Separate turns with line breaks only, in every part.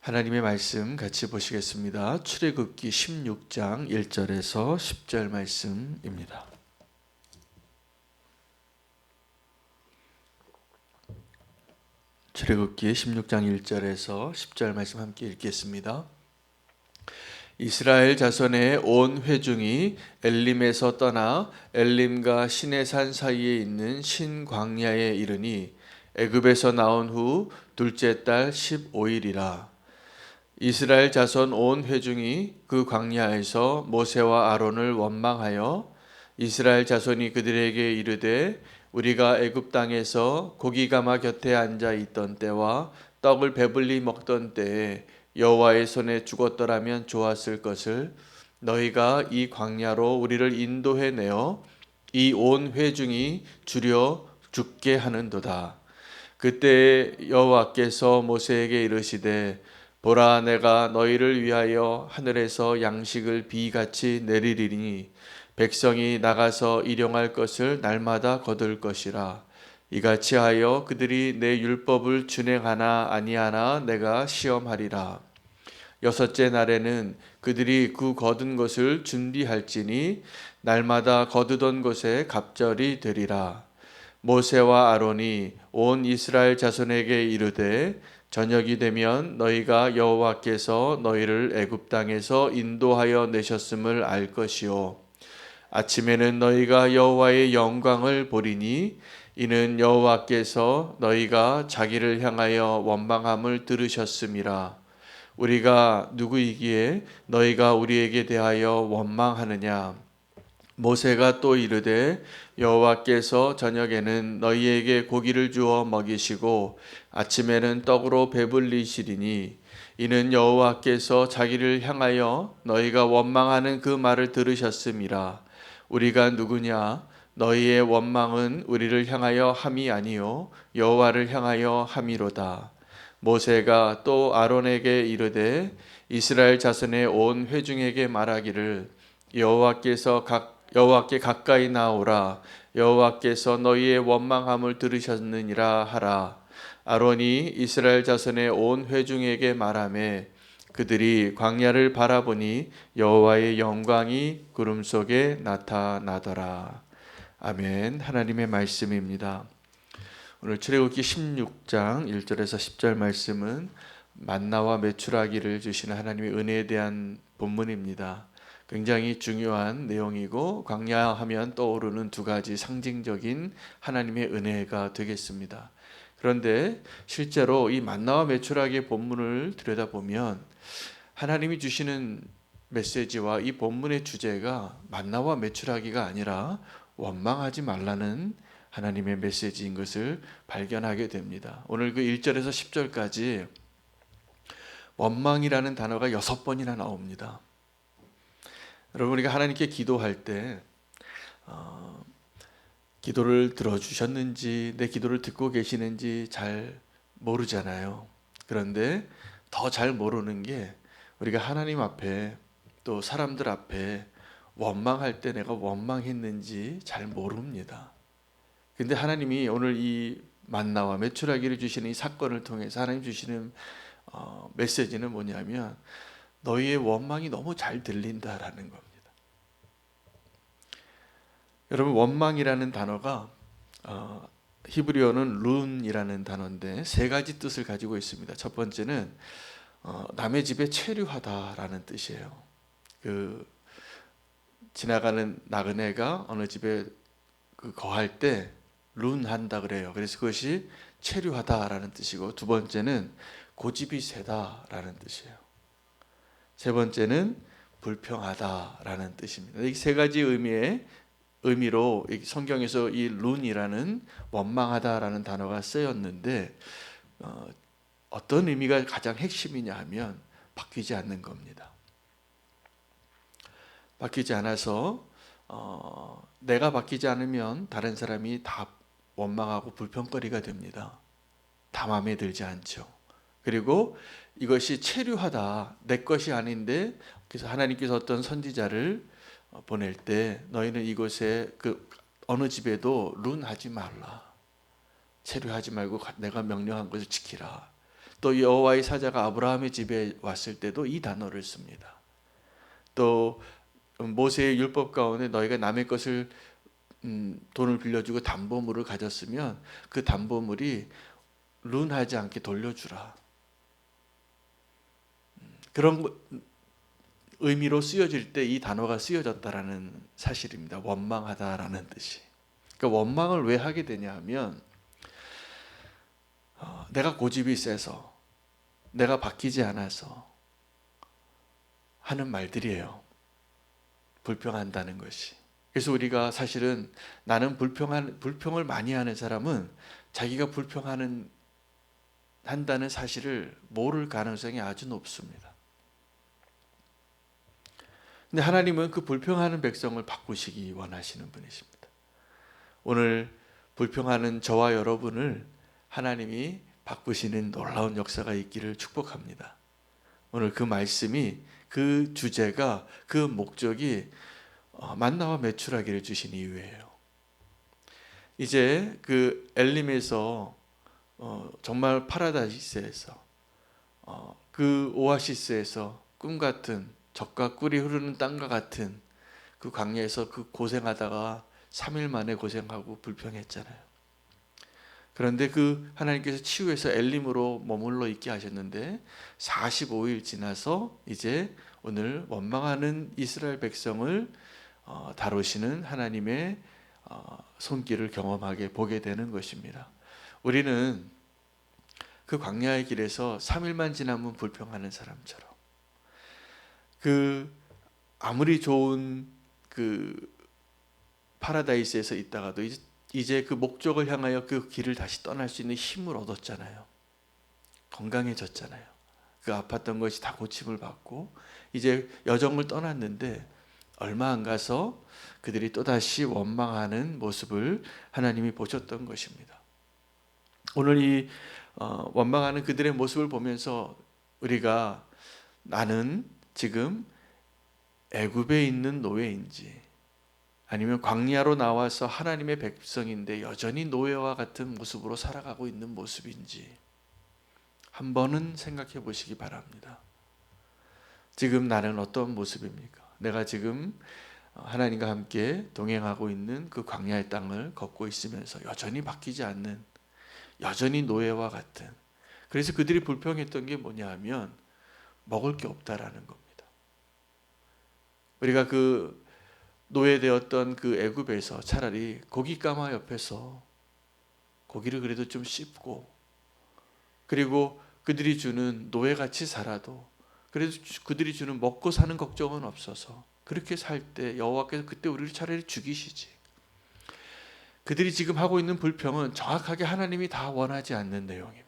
하나님의 말씀 같이 보시겠습니다. 출애굽기 16장 1절에서 10절 말씀입니다. 출애굽기 16장 1절에서 10절 말씀 함께 읽겠습니다. 이스라엘 자손의 온 회중이 엘림에서 떠나 엘림과 시내산 사이에 있는 신광야에 이르니 애굽에서 나온 후 둘째 달 15일이라. 이스라엘 자손 온 회중이 그 광야에서 모세와 아론을 원망하여 이스라엘 자손이 그들에게 이르되 우리가 애굽 땅에서 고기가마 곁에 앉아 있던 때와 떡을 배불리 먹던 때에 여호와의 손에 죽었더라면 좋았을 것을 너희가 이 광야로 우리를 인도해 내어 이 온 회중이 주려 죽게 하는도다. 그때 여호와께서 모세에게 이르시되 보라, 내가 너희를 위하여 하늘에서 양식을 비같이 내리리니 백성이 나가서 일용할 것을 날마다 거둘 것이라. 이같이 하여 그들이 내 율법을 준행하나 아니하나 내가 시험하리라. 여섯째 날에는 그들이 그 거둔 것을 준비할지니 날마다 거두던 것에 갑절이 되리라. 모세와 아론이 온 이스라엘 자손에게 이르되 저녁이 되면 너희가 여호와께서 너희를 애굽 땅에서 인도하여 내셨음을 알 것이요 아침에는 너희가 여호와의 영광을 보리니 이는 여호와께서 너희가 자기를 향하여 원망함을 들으셨음이라. 우리가 누구이기에 너희가 우리에게 대하여 원망하느냐. 모세가 또 이르되 여호와께서 저녁에는 너희에게 고기를 주어 먹이시고 아침에는 떡으로 배불리시리니 이는 여호와께서 자기를 향하여 너희가 원망하는 그 말을 들으셨음이라. 우리가 누구냐? 너희의 원망은 우리를 향하여 함이 아니요 여호와를 향하여 함이로다. 모세가 또 아론에게 이르되 이스라엘 자손의 온 회중에게 말하기를 여호와께 가까이 나오라. 여호와께서 너희의 원망함을 들으셨느니라 하라. 아론이 이스라엘 자손의 온 회중에게 말하매 그들이 광야를 바라보니 여호와의 영광이 구름 속에 나타나더라. 아멘. 하나님의 말씀입니다. 오늘 출애굽기 16장 1절에서 10절 말씀은 만나와 메추라기를 주시는 하나님의 은혜에 대한 본문입니다. 굉장히 중요한 내용이고 광야하면 떠오르는 두 가지 상징적인 하나님의 은혜가 되겠습니다. 그런데 실제로 이 만나와 메추라기의 본문을 들여다보면 하나님이 주시는 메시지와 이 본문의 주제가 만나와 메추라기가 아니라 원망하지 말라는 하나님의 메시지인 것을 발견하게 됩니다. 오늘 그 1절에서 10절까지 원망이라는 단어가 6번이나 나옵니다. 여러분, 우리가 하나님께 기도할 때 기도를 들어주셨는지 내 기도를 듣고 계시는지 잘 모르잖아요. 그런데 더 잘 모르는 게 우리가 하나님 앞에 또 사람들 앞에 원망할 때 내가 원망했는지 잘 모릅니다. 근데 하나님이 오늘 이 만나와 메추라기를 주시는 이 사건을 통해서 하나님 주시는 메시지는 뭐냐면 너희의 원망이 너무 잘 들린다라는 겁니다. 여러분, 원망이라는 단어가 히브리어는 룬이라는 단어인데 세 가지 뜻을 가지고 있습니다. 첫 번째는 남의 집에 체류하다라는 뜻이에요. 지나가는 나그네가 어느 집에 거할 때 룬한다 그래요. 그래서 그것이 체류하다라는 뜻이고, 두 번째는 고집이 세다라는 뜻이에요. 세 번째는 불평하다라는 뜻입니다. 이 세 가지 의미로 성경에서 이 룬이라는 원망하다라는 단어가 쓰였는데 어떤 의미가 가장 핵심이냐 하면 바뀌지 않는 겁니다. 바뀌지 않아서 내가 바뀌지 않으면 다른 사람이 다 원망하고 불평거리가 됩니다. 다 마음에 들지 않죠. 그리고 이것이 체류하다, 내 것이 아닌데, 그래서 하나님께서 어떤 선지자를 보낼 때 너희는 이곳에 어느 집에도 룬하지 말라, 체류하지 말고 내가 명령한 것을 지키라. 또 여호와의 사자가 아브라함의 집에 왔을 때도 이 단어를 씁니다. 또 모세의 율법 가운데 너희가 남의 것을 돈을 빌려주고 담보물을 가졌으면 그 담보물이 룬하지 않게 돌려주라. 그런 의미로 쓰여질 때 이 단어가 쓰여졌다라는 사실입니다. 원망하다라는 뜻이. 그러니까 원망을 왜 하게 되냐 하면 내가 고집이 세서 내가 바뀌지 않아서 하는 말들이에요. 불평한다는 것이. 그래서 우리가 사실은 나는 불평을 많이 하는 사람은 자기가 한다는 사실을 모를 가능성이 아주 높습니다. 근데 하나님은 그 불평하는 백성을 바꾸시기 원하시는 분이십니다. 오늘 불평하는 저와 여러분을 하나님이 바꾸시는 놀라운 역사가 있기를 축복합니다. 오늘 그 말씀이, 그 주제가, 그 목적이 만나와 메추라기를 주신 이유예요. 이제 그 엘림에서 정말 파라다이스에서 그 오아시스에서 꿈같은 젖과 꿀이 흐르는 땅과 같은 그 광야에서 그 고생하다가 3일 만에 고생하고 불평했잖아요. 그런데 그 하나님께서 치유해서 엘림으로 머물러 있게 하셨는데 45일 지나서 이제 오늘 원망하는 이스라엘 백성을 다루시는 하나님의 손길을 경험하게 보게 되는 것입니다. 우리는 그 광야의 길에서 3일만 지나면 불평하는 사람처럼 그 아무리 좋은 그 파라다이스에서 있다가도 이제 그 목적을 향하여 그 길을 다시 떠날 수 있는 힘을 얻었잖아요. 건강해졌잖아요. 그 아팠던 것이 다 고침을 받고 이제 여정을 떠났는데 얼마 안 가서 그들이 또다시 원망하는 모습을 하나님이 보셨던 것입니다. 오늘 이 원망하는 그들의 모습을 보면서 우리가 나는 지금 애굽에 있는 노예인지 아니면 광야로 나와서 하나님의 백성인데 여전히 노예와 같은 모습으로 살아가고 있는 모습인지 한 번은 생각해 보시기 바랍니다. 지금 나는 어떤 모습입니까? 내가 지금 하나님과 함께 동행하고 있는 그 광야의 땅을 걷고 있으면서 여전히 바뀌지 않는, 여전히 노예와 같은. 그래서 그들이 불평했던 게 뭐냐 하면 먹을 게 없다라는 겁니다. 우리가 그 노예되었던 그 애굽에서 차라리 고깃가마 옆에서 고기를 그래도 좀 씹고, 그리고 그들이 주는 노예같이 살아도 그래도 그들이 주는 먹고 사는 걱정은 없어서 그렇게 살 때 여호와께서 그때 우리를 차라리 죽이시지. 그들이 지금 하고 있는 불평은 정확하게 하나님이 다 원하지 않는 내용입니다.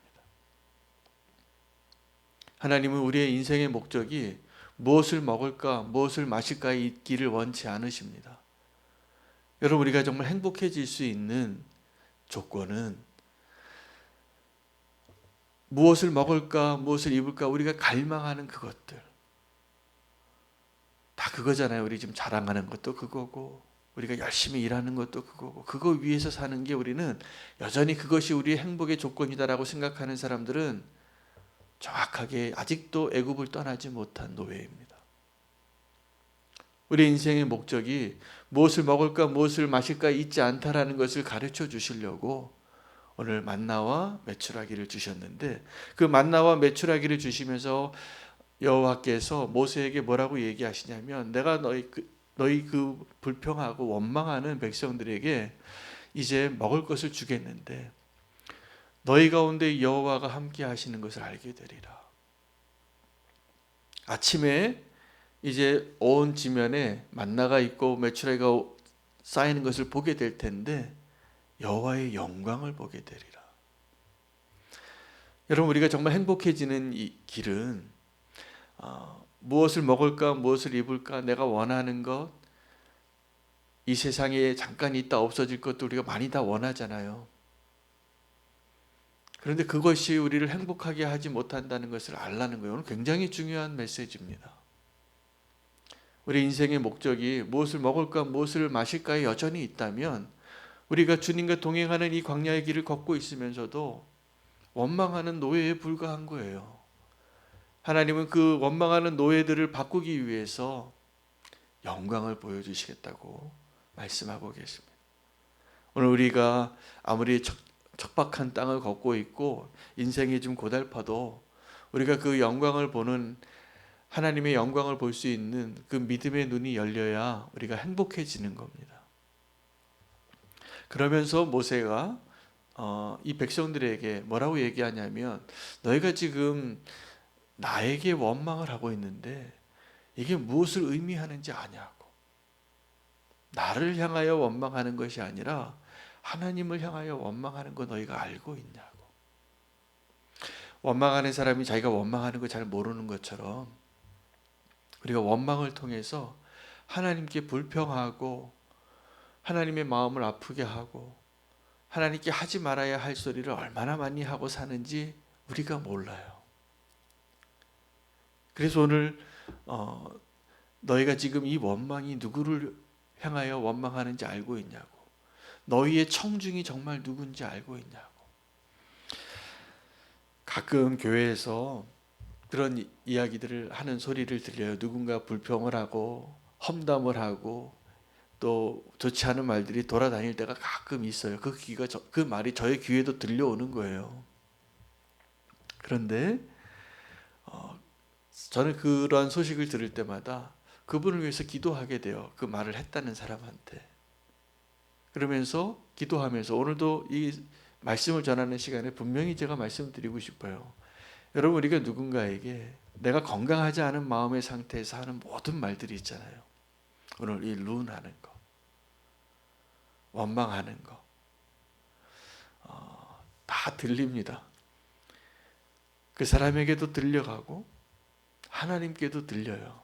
하나님은 우리의 인생의 목적이 무엇을 먹을까, 무엇을 마실까에 있기를 원치 않으십니다. 여러분, 우리가 정말 행복해질 수 있는 조건은 무엇을 먹을까, 무엇을 입을까, 우리가 갈망하는 그것들 다 그거잖아요. 우리 지금 자랑하는 것도 그거고, 우리가 열심히 일하는 것도 그거고, 그거 위해서 사는 게, 우리는 여전히 그것이 우리의 행복의 조건이다라고 생각하는 사람들은 정확하게 아직도 애굽을 떠나지 못한 노예입니다. 우리 인생의 목적이 무엇을 먹을까, 무엇을 마실까 있지 않다라는 것을 가르쳐 주시려고 오늘 만나와 메추라기를 주셨는데, 그 만나와 메추라기를 주시면서 여호와께서 모세에게 뭐라고 얘기하시냐면, 내가 너희 그 불평하고 원망하는 백성들에게 이제 먹을 것을 주겠는데 너희 가운데 여호와가 함께 하시는 것을 알게 되리라. 아침에 이제 온 지면에 만나가 있고 메추라기가 쌓이는 것을 보게 될 텐데 여호와의 영광을 보게 되리라. 여러분, 우리가 정말 행복해지는 이 길은 무엇을 먹을까, 무엇을 입을까, 내가 원하는 것, 이 세상에 잠깐 있다 없어질 것도 우리가 많이 다 원하잖아요. 그런데 그것이 우리를 행복하게 하지 못한다는 것을 알라는 거예요. 오늘 굉장히 중요한 메시지입니다. 우리 인생의 목적이 무엇을 먹을까, 무엇을 마실까에 여전히 있다면 우리가 주님과 동행하는 이 광야의 길을 걷고 있으면서도 원망하는 노예에 불과한 거예요. 하나님은 그 원망하는 노예들을 바꾸기 위해서 영광을 보여주시겠다고 말씀하고 계십니다. 오늘 우리가 아무리 척박한 땅을 걷고 있고 인생이 좀 고달파도 우리가 그 영광을 보는, 하나님의 영광을 볼 수 있는 그 믿음의 눈이 열려야 우리가 행복해지는 겁니다. 그러면서 모세가 이 백성들에게 뭐라고 얘기하냐면, 너희가 지금 나에게 원망을 하고 있는데 이게 무엇을 의미하는지 아냐고. 나를 향하여 원망하는 것이 아니라 하나님을 향하여 원망하는 거 너희가 알고 있냐고. 원망하는 사람이 자기가 원망하는 거 잘 모르는 것처럼 우리가 원망을 통해서 하나님께 불평하고 하나님의 마음을 아프게 하고 하나님께 하지 말아야 할 소리를 얼마나 많이 하고 사는지 우리가 몰라요. 그래서 오늘 너희가 지금 이 원망이 누구를 향하여 원망하는지 알고 있냐고. 너희의 청중이 정말 누군지 알고 있냐고. 가끔 교회에서 그런 이야기들을 하는 소리를 들려요. 누군가 불평을 하고 험담을 하고 또 좋지 않은 말들이 돌아다닐 때가 가끔 있어요. 그 말이 저의 귀에도 들려오는 거예요. 그런데 저는 그런 소식을 들을 때마다 그분을 위해서 기도하게 돼요. 그 말을 했다는 사람한테. 그러면서 기도하면서 오늘도 이 말씀을 전하는 시간에 분명히 제가 말씀드리고 싶어요. 여러분, 우리가 누군가에게 내가 건강하지 않은 마음의 상태에서 하는 모든 말들이 있잖아요. 오늘 이 룬하는 거, 원망하는 거, 다 들립니다. 그 사람에게도 들려가고 하나님께도 들려요.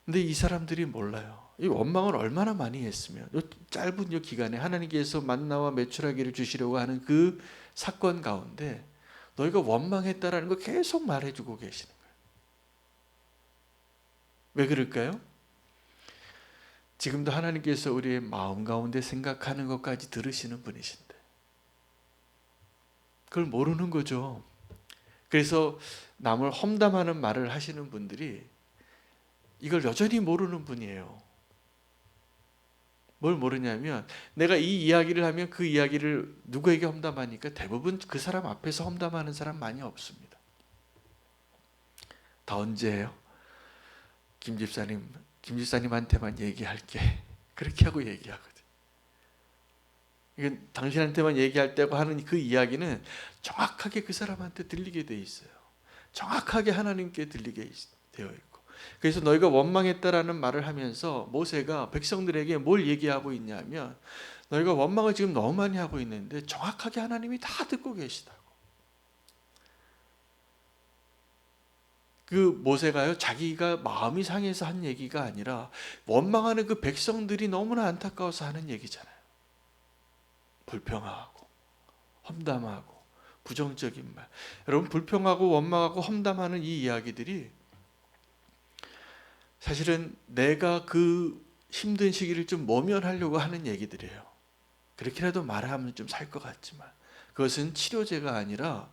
근데 이 사람들이 몰라요. 이 원망을 얼마나 많이 했으면 이 짧은 이 기간에 하나님께서 만나와 메추라기를 주시려고 하는 그 사건 가운데 너희가 원망했다라는 거 계속 말해주고 계시는 거예요. 왜 그럴까요? 지금도 하나님께서 우리의 마음 가운데 생각하는 것까지 들으시는 분이신데 그걸 모르는 거죠. 그래서 남을 험담하는 말을 하시는 분들이 이걸 여전히 모르는 분이에요. 뭘 모르냐면 내가 이 이야기를 하면 그 이야기를 누구에게 험담하니까 대부분 그 사람 앞에서 험담하는 사람 많이 없습니다. 다 언제예요? 김 집사님한테만 얘기할게. 그렇게 하고 얘기하거든. 이건 당신한테만 얘기할 때고 하는 그 이야기는 정확하게 그 사람한테 들리게 돼 있어요. 정확하게 하나님께 들리게 되어 있고. 그래서 너희가 원망했다라는 말을 하면서 모세가 백성들에게 뭘 얘기하고 있냐면 너희가 원망을 지금 너무 많이 하고 있는데 정확하게 하나님이 다 듣고 계시다고. 그 모세가요, 자기가 마음이 상해서 한 얘기가 아니라 원망하는 그 백성들이 너무나 안타까워서 하는 얘기잖아요. 불평하고 험담하고 부정적인 말. 여러분, 불평하고 원망하고 험담하는 이 이야기들이 사실은 내가 그 힘든 시기를 좀 모면하려고 하는 얘기들이에요. 그렇게라도 말하면 좀 살 것 같지만 그것은 치료제가 아니라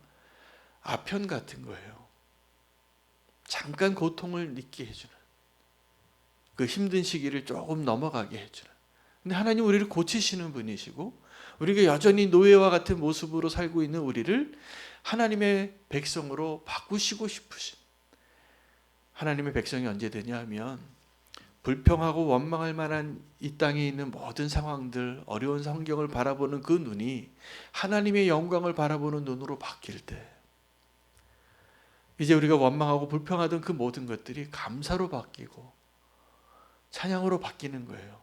아편 같은 거예요. 잠깐 고통을 느끼게 해주는, 그 힘든 시기를 조금 넘어가게 해주는. 근데 하나님 우리를 고치시는 분이시고 우리가 여전히 노예와 같은 모습으로 살고 있는 우리를 하나님의 백성으로 바꾸시고 싶으신, 하나님의 백성이 언제 되냐면 불평하고 원망할 만한 이 땅에 있는 모든 상황들, 어려운 환경을 바라보는 그 눈이 하나님의 영광을 바라보는 눈으로 바뀔 때 이제 우리가 원망하고 불평하던 그 모든 것들이 감사로 바뀌고 찬양으로 바뀌는 거예요.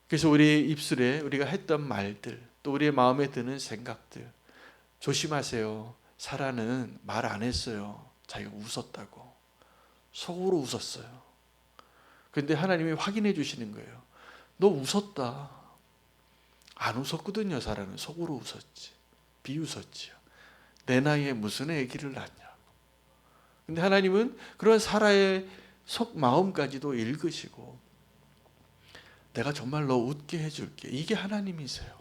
그래서 우리 입술에 우리가 했던 말들, 또 우리의 마음에 드는 생각들, 조심하세요. 사라는 말 안 했어요. 자기가 웃었다고. 속으로 웃었어요. 그런데 하나님이 확인해 주시는 거예요. 너 웃었다. 안 웃었거든요. 사라는 속으로 웃었지. 비웃었지요. 내 나이에 무슨 애기를 낳냐고. 근데 하나님은 그런 사라의 속 마음까지도 읽으시고 내가 정말 너 웃게 해줄게. 이게 하나님이세요.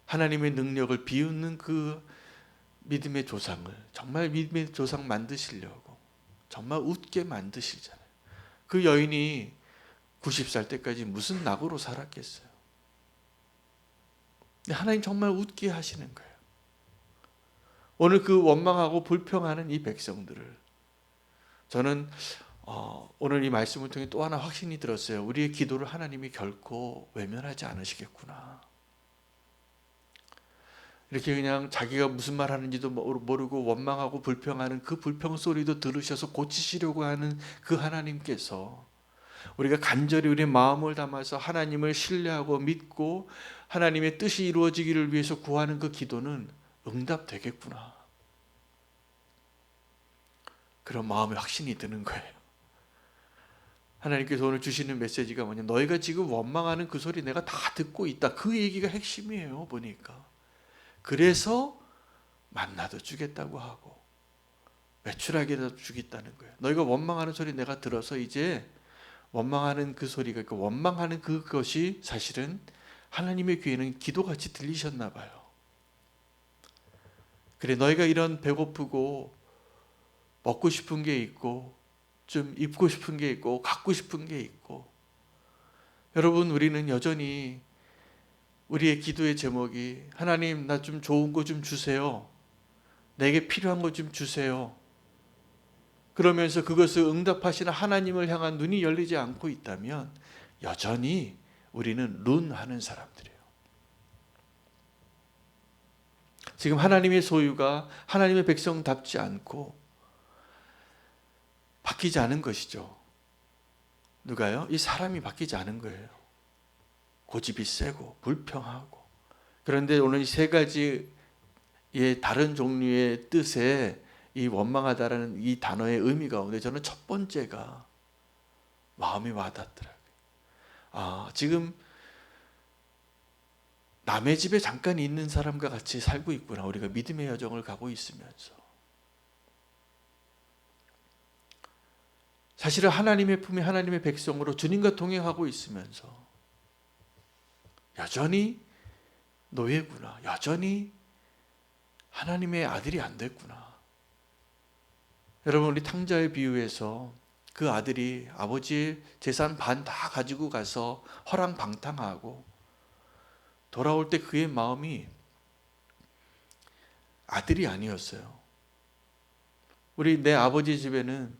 하나님의 능력을 비웃는 그 믿음의 조상을 정말 믿음의 조상 만드시려고 정말 웃게 만드시잖아요. 그 여인이 90살 때까지 무슨 낙으로 살았겠어요. 근데 하나님 정말 웃게 하시는 거예요. 오늘 그 원망하고 불평하는 이 백성들을 저는 오늘 이 말씀을 통해 또 하나 확신이 들었어요. 우리의 기도를 하나님이 결코 외면하지 않으시겠구나. 이렇게 그냥 자기가 무슨 말 하는지도 모르고 원망하고 불평하는 그 불평 소리도 들으셔서 고치시려고 하는 그 하나님께서 우리가 간절히 우리의 마음을 담아서 하나님을 신뢰하고 믿고 하나님의 뜻이 이루어지기를 위해서 구하는 그 기도는 응답되겠구나. 그런 마음의 확신이 드는 거예요. 하나님께서 오늘 주시는 메시지가 뭐냐, 너희가 지금 원망하는 그 소리 내가 다 듣고 있다. 그 얘기가 핵심이에요. 보니까 그래서 만나도 주겠다고 하고 매출하게도 주겠다는 거예요. 너희가 원망하는 소리 내가 들어서 이제 원망하는 그 소리가, 그 원망하는 그것이 사실은 하나님의 귀에는 기도같이 들리셨나 봐요. 그래, 너희가 이런 배고프고 먹고 싶은 게 있고 좀 입고 싶은 게 있고 갖고 싶은 게 있고, 여러분 우리는 여전히 우리의 기도의 제목이 하나님 나 좀 좋은 거 좀 주세요. 내게 필요한 거 좀 주세요. 그러면서 그것을 응답하시는 하나님을 향한 눈이 열리지 않고 있다면 여전히 우리는 룬하는 사람들이에요. 지금 하나님의 소유가 하나님의 백성답지 않고 바뀌지 않은 것이죠. 누가요? 이 사람이 바뀌지 않은 거예요. 고집이 세고 불평하고. 그런데 오늘 이 세 가지의 다른 종류의 뜻에 이 원망하다라는 이 단어의 의미 가운데 저는 첫 번째가 마음이 와닿더라고요. 지금 남의 집에 잠깐 있는 사람과 같이 살고 있구나. 우리가 믿음의 여정을 가고 있으면서. 사실은 하나님의 품에 하나님의 백성으로 주님과 동행하고 있으면서 여전히 노예구나. 여전히 하나님의 아들이 안 됐구나. 여러분, 우리 탕자의 비유에서 그 아들이 아버지의 재산 반 다 가지고 가서 허랑방탕하고 돌아올 때 그의 마음이 아들이 아니었어요. 내 아버지 집에는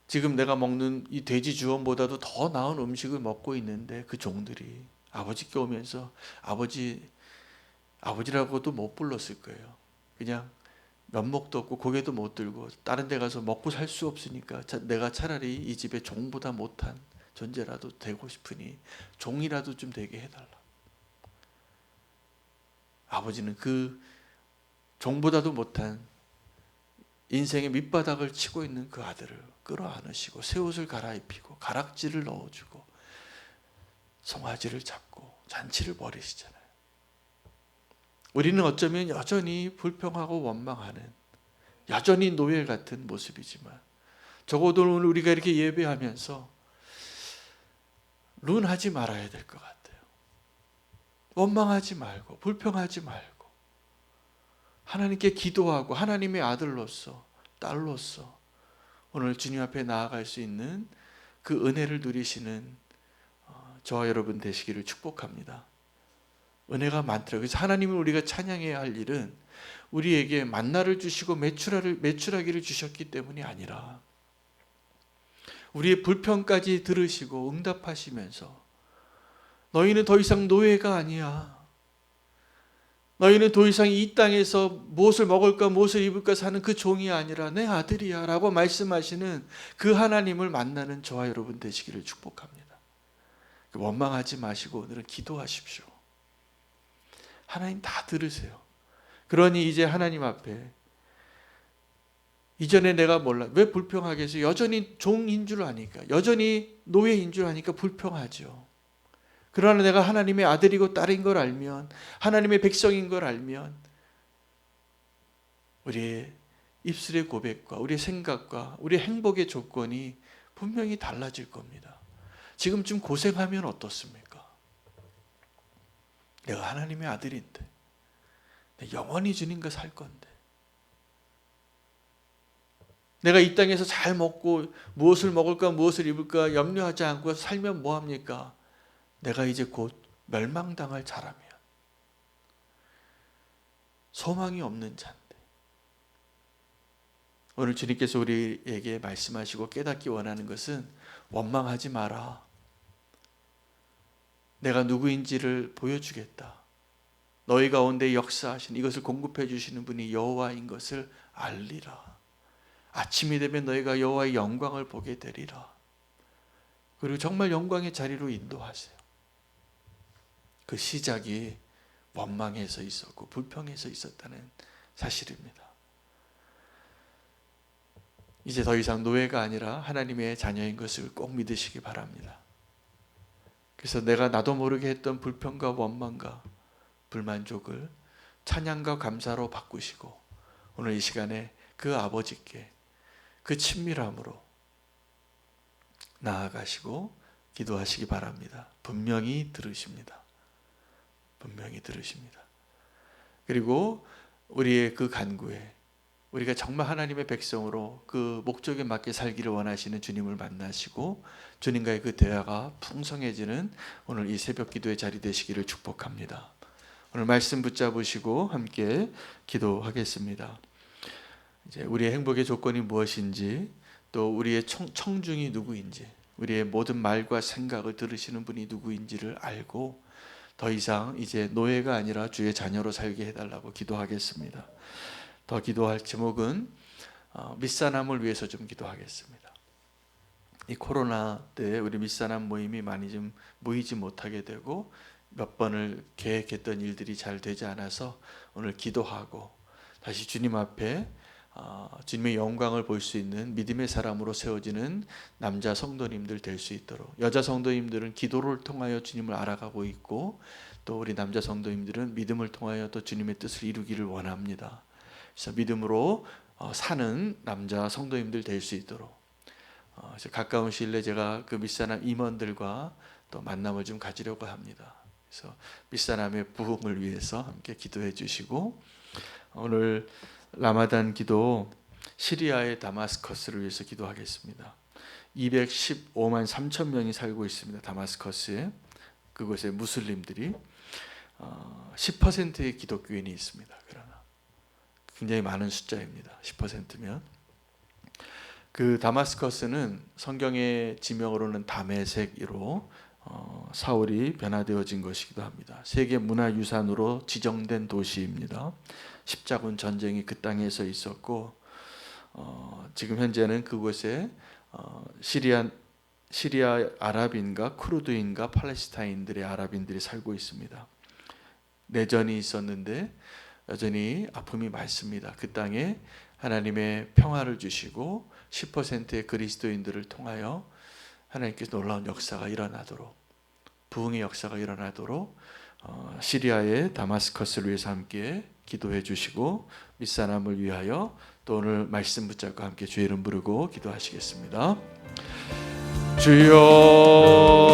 지금 내가 먹는 이 돼지 주원보다도 더 나은 음식을 먹고 있는데 그 종들이 아버지께 오면서 아버지라고도 못 불렀을 거예요. 그냥 면목도 없고 고개도 못 들고 다른 데 가서 먹고 살 수 없으니까 내가 차라리 이 집의 종보다 못한 존재라도 되고 싶으니 종이라도 좀 되게 해달라. 아버지는 그 종보다도 못한 인생의 밑바닥을 치고 있는 그 아들을 끌어안으시고 새 옷을 갈아입히고 가락지를 넣어주고 송아지를 잡고 잔치를 벌이시잖아요. 우리는 어쩌면 여전히 불평하고 원망하는, 여전히 노예 같은 모습이지만 적어도 오늘 우리가 이렇게 예배하면서 룬하지 말아야 될 것 같아요. 원망하지 말고 불평하지 말고 하나님께 기도하고 하나님의 아들로서 딸로서 오늘 주님 앞에 나아갈 수 있는 그 은혜를 누리시는 저와 여러분 되시기를 축복합니다. 은혜가 많더라고요. 그래서 하나님을 우리가 찬양해야 할 일은 우리에게 만나를 주시고 매출하기를 주셨기 때문이 아니라 우리의 불평까지 들으시고 응답하시면서 너희는 더 이상 노예가 아니야. 너희는 더 이상 이 땅에서 무엇을 먹을까 무엇을 입을까 사는 그 종이 아니라 내 아들이야 라고 말씀하시는 그 하나님을 만나는 저와 여러분 되시기를 축복합니다. 원망하지 마시고 오늘은 기도하십시오. 하나님 다 들으세요. 그러니 이제 하나님 앞에 이전에 내가 몰라 왜 불평하게 해서 여전히 종인 줄 아니까, 여전히 노예인 줄 아니까 불평하죠. 그러나 내가 하나님의 아들이고 딸인 걸 알면, 하나님의 백성인 걸 알면 우리의 입술의 고백과 우리의 생각과 우리의 행복의 조건이 분명히 달라질 겁니다. 지금쯤 고생하면 어떻습니까? 내가 하나님의 아들인데, 영원히 주님과 살 건데, 내가 이 땅에서 잘 먹고 무엇을 먹을까 무엇을 입을까 염려하지 않고 살면 뭐합니까? 내가 이제 곧 멸망당할 자라면 소망이 없는 자인데, 오늘 주님께서 우리에게 말씀하시고 깨닫기 원하는 것은 원망하지 마라. 내가 누구인지를 보여주겠다. 너희 가운데 역사하신 이것을 공급해 주시는 분이 여호와인 것을 알리라. 아침이 되면 너희가 여호와의 영광을 보게 되리라. 그리고 정말 영광의 자리로 인도하세요. 그 시작이 원망에서 있었고 불평에서 있었다는 사실입니다. 이제 더 이상 노예가 아니라 하나님의 자녀인 것을 꼭 믿으시기 바랍니다. 그래서 내가 나도 모르게 했던 불평과 원망과 불만족을 찬양과 감사로 바꾸시고 오늘 이 시간에 그 아버지께 그 친밀함으로 나아가시고 기도하시기 바랍니다. 분명히 들으십니다. 분명히 들으십니다. 그리고 우리의 그 간구에 우리가 정말 하나님의 백성으로 그 목적에 맞게 살기를 원하시는 주님을 만나시고 주님과의 그 대화가 풍성해지는 오늘 이 새벽 기도의 자리 되시기를 축복합니다. 오늘 말씀 붙잡으시고 함께 기도하겠습니다. 이제 우리의 행복의 조건이 무엇인지, 또 우리의 청중이 누구인지, 우리의 모든 말과 생각을 들으시는 분이 누구인지를 알고 더 이상 이제 노예가 아니라 주의 자녀로 살게 해달라고 기도하겠습니다. 더 기도할 제목은 밑사람을 위해서 좀 기도하겠습니다. 이 코로나 때 우리 밑사람 모임이 많이 좀 모이지 못하게 되고 몇 번을 계획했던 일들이 잘 되지 않아서 오늘 기도하고 다시 주님 앞에 주님의 영광을 볼 수 있는 믿음의 사람으로 세워지는 남자 성도님들 될 수 있도록, 여자 성도님들은 기도를 통하여 주님을 알아가고 있고 또 우리 남자 성도님들은 믿음을 통하여 또 주님의 뜻을 이루기를 원합니다. 그래서 믿음으로 사는 남자 성도님들 될 수 있도록 가까운 시일 내에 제가 그 밑사람 임원들과 또 만남을 좀 가지려고 합니다. 그래서 밑사람의 부흥을 위해서 함께 기도해 주시고, 오늘 라마단 기도 시리아의 다마스커스를 위해서 기도하겠습니다. 215만 3천 명이 살고 있습니다. 다마스커스에. 그곳에 무슬림들이 10%의 기독교인이 있습니다. 그러나 굉장히 많은 숫자입니다. 10%면. 그 다마스커스는 성경의 지명으로는 다메섹으로 사울이 변화되어진 것이기도 합니다. 세계 문화유산으로 지정된 도시입니다. 십자군 전쟁이 그 땅에서 있었고 지금 현재는 그곳에 시리아 아랍인과 쿠르드인과 팔레스타인들의 아랍인들이 살고 있습니다. 내전이 있었는데 여전히 아픔이 많습니다. 그 땅에 하나님의 평화를 주시고 10%의 그리스도인들을 통하여 하나님께서 놀라운 역사가 일어나도록, 부흥의 역사가 일어나도록 시리아의 다마스커스를 위해서 함께 기도해 주시고 밑사람을 위하여 또 오늘 말씀 붙잡고 함께 주의 이름 부르고 기도하시겠습니다. 주여